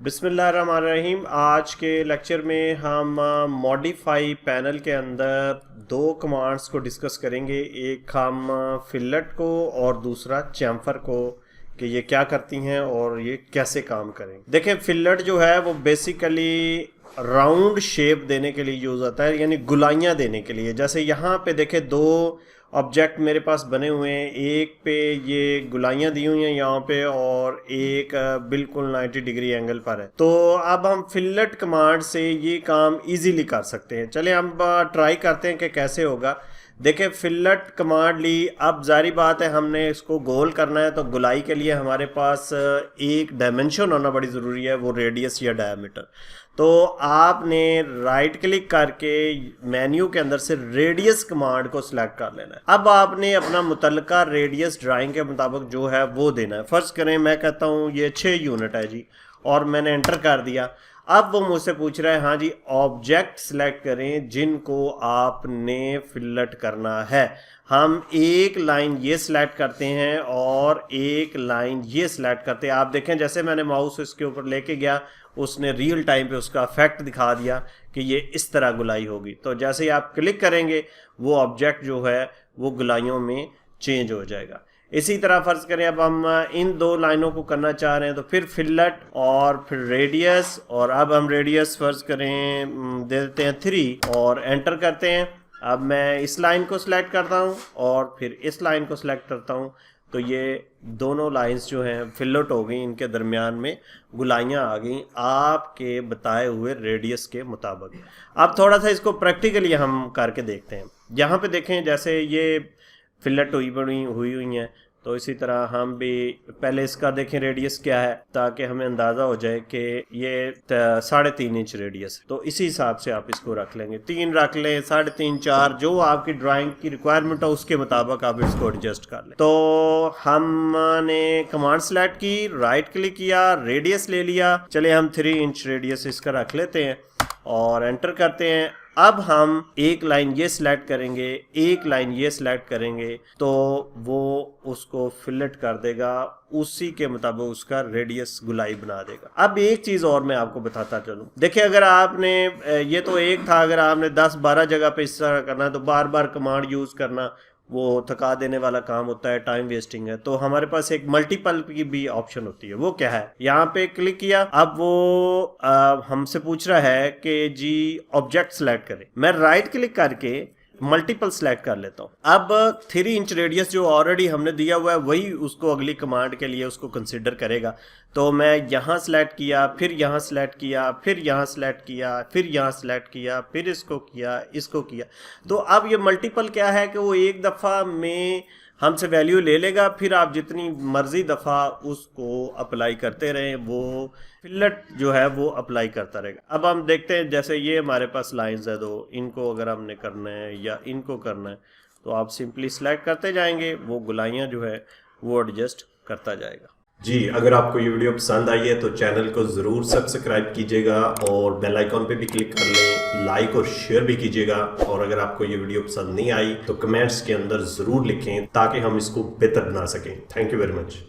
बिस्मिल्लाहिर्रहमानिर्रहीम। आज के लेक्चर में हम मॉडिफाई पैनल के अंदर दो कमांड्स को डिस्कस करेंगे। एक हम फिलेट को और दूसरा चैम्फर को, कि ये क्या करती हैं और ये कैसे काम करेंगे। देखें, फिलेट जो है वो बेसिकली राउंड शेप देने के लिए यूज़ होता है, यानी गुलाइयाँ देने के लिए। जैसे यहाँ पे देखें दो ऑब्जेक्ट मेरे पास बने हुए हैं, एक पे ये गुलाइयाँ दी हुई हैं यहाँ पे और एक बिल्कुल 90 डिग्री एंगल पर है। तो अब हम फिलेट कमांड से ये काम इजीली कर सकते हैं। चलिए हम ट्राई करते हैं कि कैसे होगा। देखिए, फिलेट कमांड ली, अब जारी बात है हमने इसको गोल करना है, तो गुलाई के लिए हमारे पास एक डायमेंशन होना बड़ी ज़रूरी है, वो रेडियस या डायमीटर। तो आपने राइट क्लिक करके मेन्यू के अंदर से रेडियस कमांड को सिलेक्ट कर लेना है। अब आपने अपना मुतल्लिका रेडियस ड्राइंग के मुताबिक जो है वो देना है। फर्स्ट करें, मैं कहता हूँ ये 6 यूनिट है जी, और मैंने एंटर कर दिया। अब वो मुझसे पूछ रहा है, हाँ जी ऑब्जेक्ट सिलेक्ट करें जिनको आपने फिलेट करना है। हम एक लाइन ये सिलेक्ट करते हैं और एक लाइन ये सिलेक्ट करते हैं। आप देखें, जैसे मैंने माउस इसके ऊपर लेके गया, उसने रियल टाइम पे उसका इफेक्ट दिखा दिया कि ये इस तरह गुलाई होगी। तो जैसे ही आप क्लिक करेंगे वो ऑब्जेक्ट जो है वो गुलाइयों में चेंज हो जाएगा। इसी तरह फर्ज करें अब हम इन दो लाइनों को करना चाह रहे हैं, तो फिर फिलेट और फिर रेडियस, और अब हम रेडियस फर्ज करें दे देते हैं 3 और एंटर करते हैं। अब मैं इस लाइन को सिलेक्ट करता हूं और फिर इस लाइन को सिलेक्ट करता हूं, तो ये दोनों लाइंस जो हैं फिलेट हो गई, इनके दरमियान में गुलाइयाँ आ गई आपके बताए हुए रेडियस के मुताबिक। अब थोड़ा सा इसको प्रैक्टिकली हम करके देखते हैं। यहाँ पे देखें, जैसे ये फिलेट हुई हैं, तो इसी तरह हम भी पहले इसका देखें रेडियस क्या है, ताकि हमें अंदाज़ा हो जाए कि ये 3.5 इंच रेडियस है। तो इसी हिसाब से आप इसको रख लेंगे, 3 रख लें, 3.5, 4, जो आपकी ड्राइंग की रिक्वायरमेंट हो उसके मुताबिक आप इसको एडजस्ट कर लें। तो हमने कमांड सेलेक्ट की, राइट क्लिक किया, रेडियस ले लिया। चले हम 3 इंच रेडियस इसका रख लेते हैं और एंटर करते हैं। अब हम एक लाइन ये सिलेक्ट करेंगे, एक लाइन ये सिलेक्ट करेंगे, तो वो उसको फिलेट कर देगा, उसी के मुताबिक उसका रेडियस गुलाई बना देगा। अब एक चीज़ और मैं आपको बताता चलूं। देखिए, अगर आपने ये तो एक था, अगर आपने 10-12 जगह पे इस तरह करना है तो बार बार कमांड यूज़ करना वो थका देने वाला काम होता है, टाइम वेस्टिंग है। तो हमारे पास एक मल्टीपल की भी ऑप्शन होती है। वो क्या है, यहाँ पे क्लिक किया, अब वो हमसे पूछ रहा है कि जी ऑब्जेक्ट सेलेक्ट करें। मैं राइट क्लिक करके मल्टीपल सेलेक्ट कर लेता हूँ। अब 3 इंच रेडियस जो ऑलरेडी हमने दिया हुआ है वही उसको अगली कमांड के लिए उसको कंसिडर करेगा। तो मैं यहाँ सेलेक्ट किया, फिर यहाँ सेलेक्ट किया, फिर यहाँ सेलेक्ट किया, फिर यहाँ सेलेक्ट किया, फिर इसको किया, इसको किया। तो अब ये मल्टीपल क्या है कि वो एक दफ़ा में हमसे वैल्यू ले लेगा, फिर आप जितनी मर्जी दफ़ा उसको अप्लाई करते रहें, वो फिलेट जो है वो अप्लाई करता रहेगा। अब हम देखते हैं, जैसे ये हमारे पास लाइंस है दो, इनको अगर हमने करना है या इनको करना है, तो आप सिंपली सिलेक्ट करते जाएंगे, वो गुलाइयाँ जो है वो एडजस्ट करता जाएगा। जी, अगर आपको ये वीडियो पसंद आई है तो चैनल को ज़रूर सब्सक्राइब कीजिएगा और बेल आइकॉन पे भी क्लिक कर लें, लाइक और शेयर भी कीजिएगा। और अगर आपको ये वीडियो पसंद नहीं आई तो कमेंट्स के अंदर ज़रूर लिखें ताकि हम इसको बेहतर बना सकें। Thank you very much.